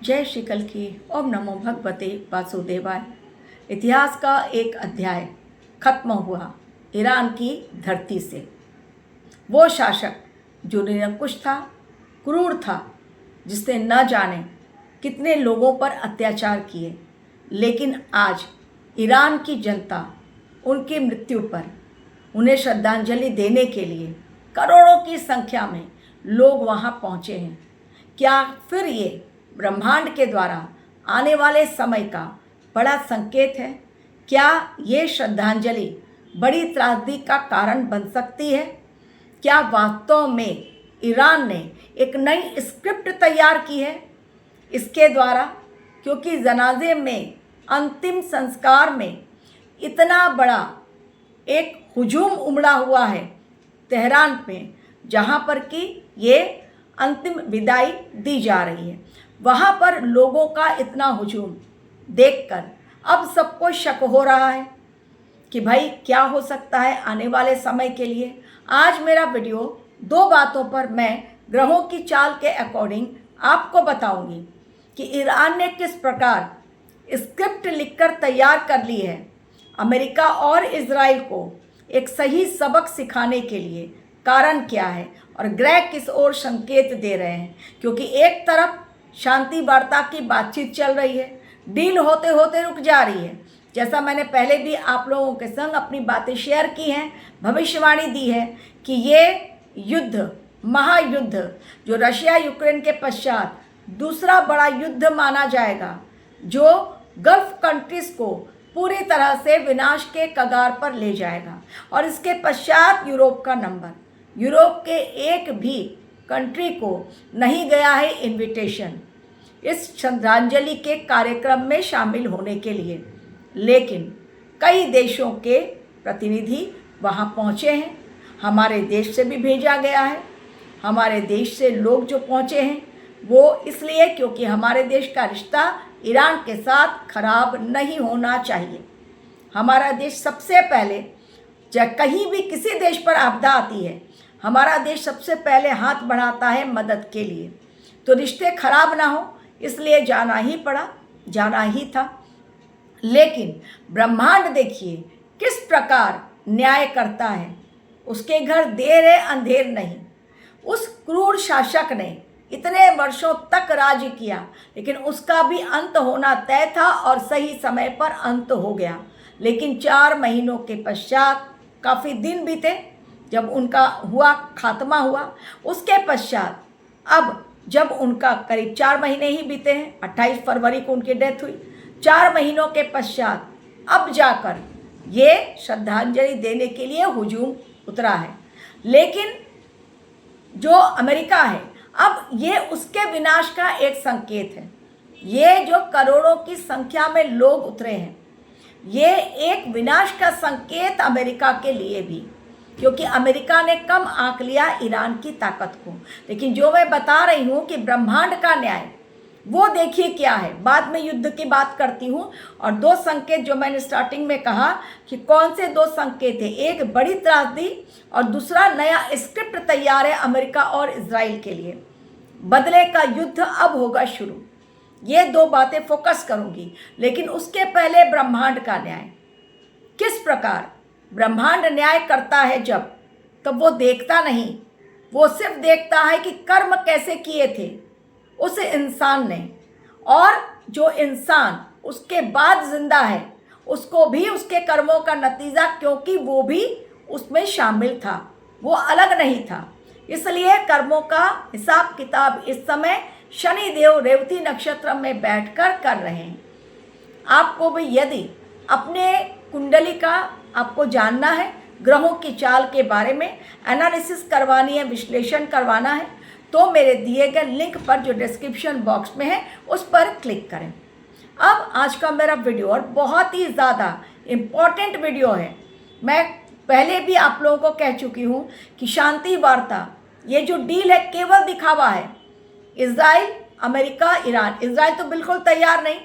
जय श्री कल की। ओम नमो भगवते वासुदेवाय। इतिहास का एक अध्याय खत्म हुआ ईरान की धरती से। वो शासक जो निरंकुश था, क्रूर था, जिसने न जाने कितने लोगों पर अत्याचार किए, लेकिन आज ईरान की जनता उनकी मृत्यु पर उन्हें श्रद्धांजलि देने के लिए करोड़ों की संख्या में लोग वहाँ पहुँचे हैं। क्या फिर ये ब्रह्मांड के द्वारा आने वाले समय का बड़ा संकेत है? क्या ये श्रद्धांजलि बड़ी त्रासदी का कारण बन सकती है? क्या वास्तव में ईरान ने एक नई स्क्रिप्ट तैयार की है इसके द्वारा? क्योंकि जनाजे में अंतिम संस्कार में इतना बड़ा एक हुजूम उमड़ा हुआ है तेहरान पे, जहाँ पर कि ये अंतिम विदाई दी जा रही है। वहाँ पर लोगों का इतना हुजूम देखकर अब सबको शक हो रहा है कि भाई क्या हो सकता है आने वाले समय के लिए। आज मेरा वीडियो दो बातों पर मैं ग्रहों की चाल के अकॉर्डिंग आपको बताऊंगी कि ईरान ने किस प्रकार स्क्रिप्ट लिखकर तैयार कर ली है अमेरिका और इजराइल को एक सही सबक सिखाने के लिए। कारण क्या है और ग्रह किस ओर संकेत दे रहे हैं? क्योंकि एक तरफ शांति वार्ता की बातचीत चल रही है, डील होते होते रुक जा रही है। जैसा मैंने पहले भी आप लोगों के संग अपनी बातें शेयर की हैं, भविष्यवाणी दी है कि ये युद्ध, महायुद्ध जो रशिया यूक्रेन के पश्चात दूसरा बड़ा युद्ध माना जाएगा, जो गल्फ कंट्रीज़ को पूरी तरह से विनाश के कगार पर ले जाएगा। और इसके पश्चात यूरोप का नंबर, यूरोप के एक भी कंट्री को नहीं गया है इनविटेशन इस श्रद्धांजलि के कार्यक्रम में शामिल होने के लिए, लेकिन कई देशों के प्रतिनिधि वहाँ पहुँचे हैं। हमारे देश से भी भेजा गया है। हमारे देश से लोग जो पहुँचे हैं वो इसलिए क्योंकि हमारे देश का रिश्ता ईरान के साथ खराब नहीं होना चाहिए। हमारा देश सबसे पहले, जब कहीं भी किसी देश पर आपदा आती है, हमारा देश सबसे पहले हाथ बढ़ाता है मदद के लिए। तो रिश्ते खराब ना हो इसलिए जाना ही पड़ा, जाना ही था। लेकिन ब्रह्मांड देखिए किस प्रकार न्याय करता है। उसके घर देर है अंधेर नहीं। उस क्रूर शासक ने इतने वर्षों तक राज्य किया, लेकिन उसका भी अंत होना तय था और सही समय पर अंत हो गया। लेकिन 4 महीनों के पश्चात, काफ़ी दिन बीते जब उनका खात्मा हुआ, उसके पश्चात अब जब उनका करीब 4 महीने ही बीते हैं, 28 फरवरी को उनकी डेथ हुई। 4 महीनों के पश्चात अब जाकर ये श्रद्धांजलि देने के लिए हुजूम उतरा है। लेकिन जो अमेरिका है, अब ये उसके विनाश का एक संकेत है। ये जो करोड़ों की संख्या में लोग उतरे हैं, ये एक विनाश का संकेत अमेरिका के लिए भी, क्योंकि अमेरिका ने कम आंक लिया ईरान की ताकत को। लेकिन जो मैं बता रही हूँ कि ब्रह्मांड का न्याय, वो देखिए क्या है। बाद में युद्ध की बात करती हूँ। और 2 संकेत जो मैंने स्टार्टिंग में कहा कि कौन से 2 संकेत हैं, एक बड़ी त्रासदी और दूसरा नया स्क्रिप्ट तैयार है अमेरिका और इजराइल के लिए। बदले का युद्ध अब होगा शुरू। ये 2 बातें फोकस करूँगी। लेकिन उसके पहले ब्रह्मांड का न्याय किस प्रकार ब्रह्मांड न्याय करता है तब वो देखता नहीं, वो सिर्फ देखता है कि कर्म कैसे किए थे उस इंसान ने, और जो इंसान उसके बाद जिंदा है उसको भी उसके कर्मों का नतीजा, क्योंकि वो भी उसमें शामिल था, वो अलग नहीं था। इसलिए कर्मों का हिसाब किताब इस समय शनि देव रेवती नक्षत्र में बैठकर कर रहे हैं। आपको भी यदि अपने कुंडली का आपको जानना है, ग्रहों की चाल के बारे में एनालिसिस करवानी है, विश्लेषण करवाना है, तो मेरे दिए गए लिंक पर जो डिस्क्रिप्शन बॉक्स में है उस पर क्लिक करें। अब आज का मेरा वीडियो और बहुत ही ज़्यादा इम्पॉर्टेंट वीडियो है। मैं पहले भी आप लोगों को कह चुकी हूँ कि शांति वार्ता, ये जो डील है केवल दिखावा है। इजराइल, अमेरिका, ईरान, इजराइल तो बिल्कुल तैयार नहीं,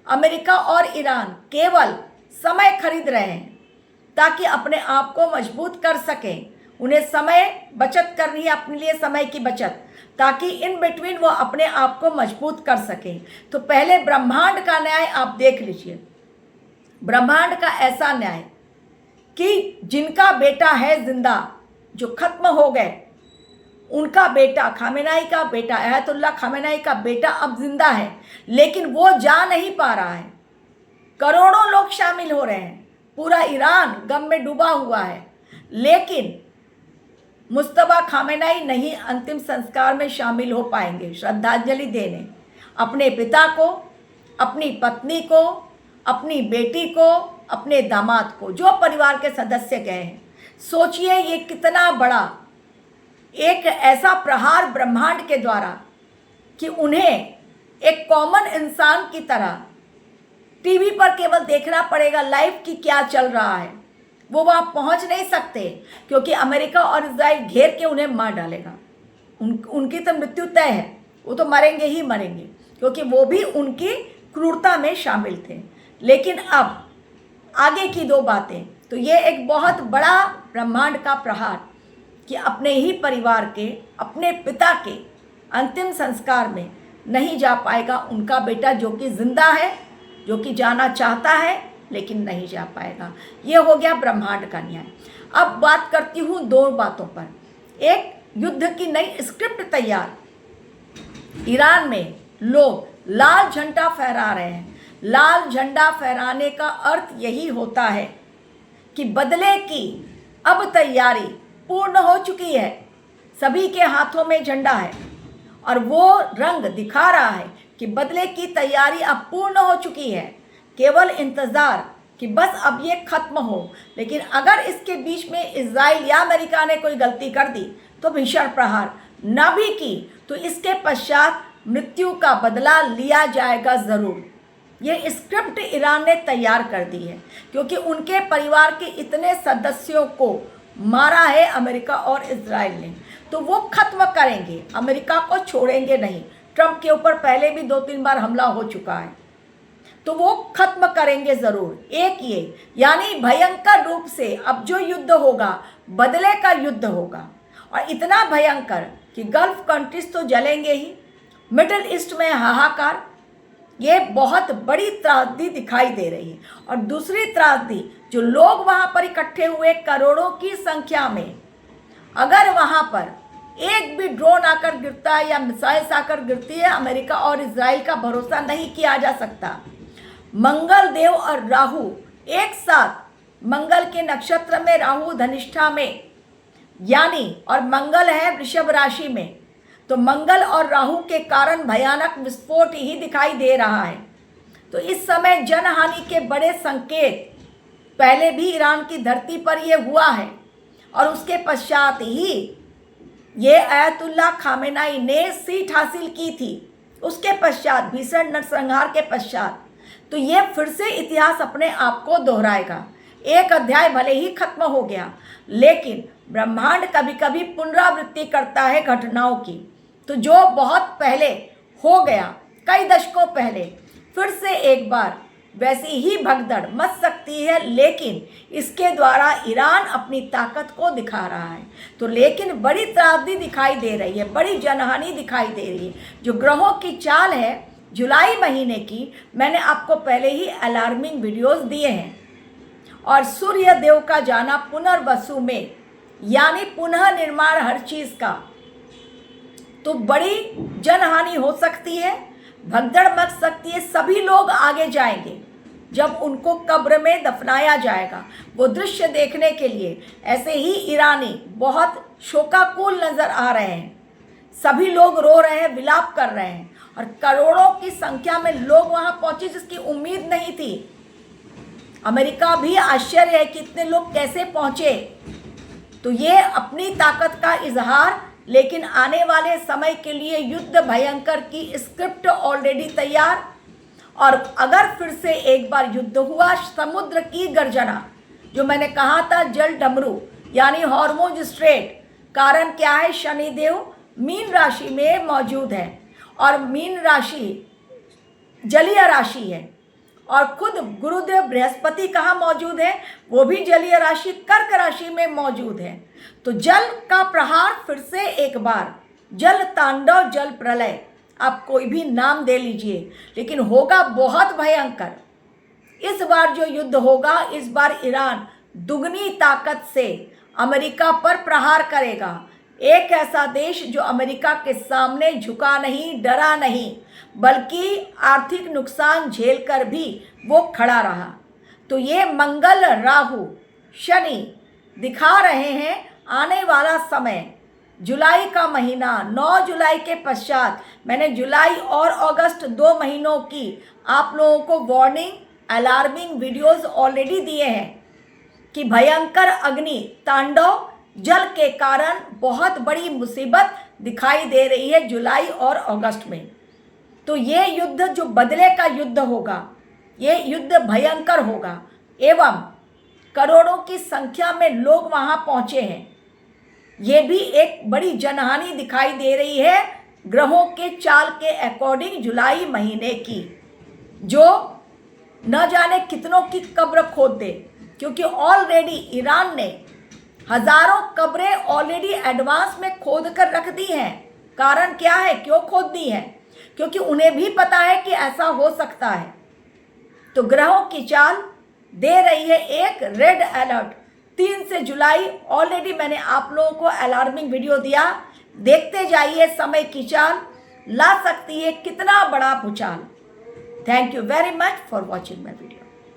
अमेरिका और ईरान केवल समय खरीद रहे हैं ताकि अपने आप को मजबूत कर सकें। उन्हें समय बचत करनी है, अपने लिए समय की बचत। ताकि इन बिटवीन वो अपने आप को मजबूत कर सकें। तो पहले ब्रह्मांड का न्याय आप देख लीजिए। ब्रह्मांड का ऐसा न्याय कि जिनका बेटा है जिंदा, जो खत्म हो गए, उनका बेटा खामेनाई का बेटा, अयतुल्ला खामेनाई का बेटा अब जिंदा है, लेकिन वो जा नहीं पा रहा है। करोड़ों लोग शामिल हो रहे हैं, पूरा ईरान गम में डूबा हुआ है, लेकिन मुस्तफा खामेनाई नहीं अंतिम संस्कार में शामिल हो पाएंगे श्रद्धांजलि देने अपने पिता को, अपनी पत्नी को, अपनी बेटी को, अपने दामाद को, जो परिवार के सदस्य गए हैं। सोचिए ये कितना बड़ा एक ऐसा प्रहार ब्रह्मांड के द्वारा कि उन्हें एक कॉमन इंसान की तरह टीवी पर केवल देखना पड़ेगा लाइव कि क्या चल रहा है। वो वहाँ पहुँच नहीं सकते क्योंकि अमेरिका और इजराइल घेर के उन्हें मार डालेगा। उनकी तो मृत्यु तय है, वो तो मरेंगे ही मरेंगे, क्योंकि वो भी उनकी क्रूरता में शामिल थे। लेकिन अब आगे की दो बातें, तो ये एक बहुत बड़ा ब्रह्मांड का प्रहार कि अपने ही परिवार के, अपने पिता के अंतिम संस्कार में नहीं जा पाएगा उनका बेटा, जो कि जिंदा है, जो कि जाना चाहता है लेकिन नहीं जा पाएगा। ये हो गया ब्रह्मांड का न्याय। अब बात करती हूँ दो बातों पर। एक, युद्ध की नई स्क्रिप्ट तैयार। ईरान में लोग लाल झंडा फहरा रहे हैं। लाल झंडा फहराने का अर्थ यही होता है कि बदले की अब तैयारी पूर्ण हो चुकी है। सभी के हाथों में झंडा है और वो रंग दिखा रहा है कि बदले की तैयारी अब पूर्ण हो चुकी है। केवल इंतज़ार कि बस अब ये खत्म हो। लेकिन अगर इसके बीच में इजराइल या अमेरिका ने कोई गलती कर दी तो भीषण प्रहार न भी की तो इसके पश्चात मृत्यु का बदला लिया जाएगा ज़रूर। ये स्क्रिप्ट ईरान ने तैयार कर दी है, क्योंकि उनके परिवार के इतने सदस्यों को मारा है अमेरिका और इजराइल ने, तो वो खत्म करेंगे, अमेरिका को छोड़ेंगे नहीं। ट्रंप के ऊपर पहले भी 2-3 बार हमला हो चुका है, तो वो खत्म करेंगे ज़रूर। एक ये, यानी भयंकर रूप से अब जो युद्ध होगा बदले का युद्ध होगा, और इतना भयंकर कि गल्फ कंट्रीज तो जलेंगे ही, मिडिल ईस्ट में हाहाकार। ये बहुत बड़ी त्रासदी दिखाई दे रही है। और दूसरी त्रासदी, जो लोग वहाँ पर इकट्ठे हुए करोड़ों की संख्या में, अगर वहाँ पर एक भी ड्रोन आकर गिरता है या मिसाइल्स आकर गिरती है, अमेरिका और इजराइल का भरोसा नहीं किया जा सकता। मंगल देव और राहु एक साथ, मंगल के नक्षत्र में, राहु धनिष्ठा में, यानी और मंगल है वृषभ राशि में, तो मंगल और राहु के कारण भयानक विस्फोट ही दिखाई दे रहा है। तो इस समय जनहानि के बड़े संकेत पहले भी ईरान की धरती पर ये हुआ है, और उसके पश्चात ही ये अयतुल्ला खामेनाई ने सीट हासिल की थी, उसके पश्चात भीषण नरसंहार के पश्चात। तो ये फिर से इतिहास अपने आप को दोहराएगा। एक अध्याय भले ही खत्म हो गया, लेकिन ब्रह्मांड कभी कभी पुनरावृत्ति करता है घटनाओं की। तो जो बहुत पहले हो गया, कई दशकों पहले, फिर से एक बार वैसी ही भगदड़ मच सकती है, लेकिन इसके द्वारा ईरान अपनी ताकत को दिखा रहा है। तो लेकिन बड़ी त्रासदी दिखाई दे रही है, बड़ी जनहानि दिखाई दे रही है। जो ग्रहों की चाल है जुलाई महीने की, मैंने आपको पहले ही अलार्मिंग वीडियोस दिए हैं। और सूर्य देव का जाना पुनर्वसु में, यानी पुनः निर्माण हर चीज़ का, तो बड़ी जनहानि हो सकती है, भगदड़ मच सकती है। सभी लोग आगे जाएंगे जब उनको कब्र में दफनाया जाएगा, वो दृश्य देखने के लिए। ऐसे ही ईरानी बहुत शोकाकुल नज़र आ रहे हैं, सभी लोग रो रहे हैं, विलाप कर रहे हैं, और करोड़ों की संख्या में लोग वहाँ पहुँचे जिसकी उम्मीद नहीं थी। अमेरिका भी आश्चर्य है कि इतने लोग कैसे पहुँचे। तो ये अपनी ताकत का इजहार, लेकिन आने वाले समय के लिए युद्ध भयंकर की स्क्रिप्ट ऑलरेडी तैयार। और अगर फिर से एक बार युद्ध हुआ, समुद्र की गर्जना, जो मैंने कहा था जल डमरू यानी हॉर्मुज स्ट्रेट, कारण क्या है, शनिदेव मीन राशि में मौजूद है, और मीन राशि जलीय राशि है, और खुद गुरुदेव बृहस्पति कहाँ मौजूद है, वो भी जलीय राशि कर्क राशि में मौजूद है। तो जल का प्रहार फिर से एक बार जल तांडव, जल प्रलय, आप कोई भी नाम दे लीजिए, लेकिन होगा बहुत भयंकर। इस बार जो युद्ध होगा, इस बार ईरान दुगनी ताकत से अमेरिका पर प्रहार करेगा। एक ऐसा देश जो अमेरिका के सामने झुका नहीं, डरा नहीं, बल्कि आर्थिक नुकसान झेलकर भी वो खड़ा रहा। तो ये मंगल, राहु, शनि दिखा रहे हैं आने वाला समय, जुलाई का महीना, 9 जुलाई के पश्चात। मैंने जुलाई और अगस्त 2 महीनों की आप लोगों को वार्निंग, अलार्मिंग वीडियोस ऑलरेडी दिए हैं कि भयंकर अग्नि तांडव, जल के कारण बहुत बड़ी मुसीबत दिखाई दे रही है जुलाई और अगस्त में। तो ये युद्ध जो बदले का युद्ध होगा, ये युद्ध भयंकर होगा एवं करोड़ों की संख्या में लोग वहाँ पहुँचे हैं। ये भी एक बड़ी जनहानि दिखाई दे रही है ग्रहों के चाल के अकॉर्डिंग जुलाई महीने की, जो न जाने कितनों की कब्र खोद दे, क्योंकि ऑलरेडी ईरान ने हजारों कब्रें ऑलरेडी एडवांस में खोद कर रख दी हैं। कारण क्या है, क्यों खोद दी है? क्योंकि उन्हें भी पता है कि ऐसा हो सकता है। तो ग्रहों की चाल दे रही है एक रेड अलर्ट 3 से जुलाई। ऑलरेडी मैंने आप लोगों को अलार्मिंग वीडियो दिया, देखते जाइए। समय की चाल ला सकती है कितना बड़ा भूचाल। Thank you very much for watching my video.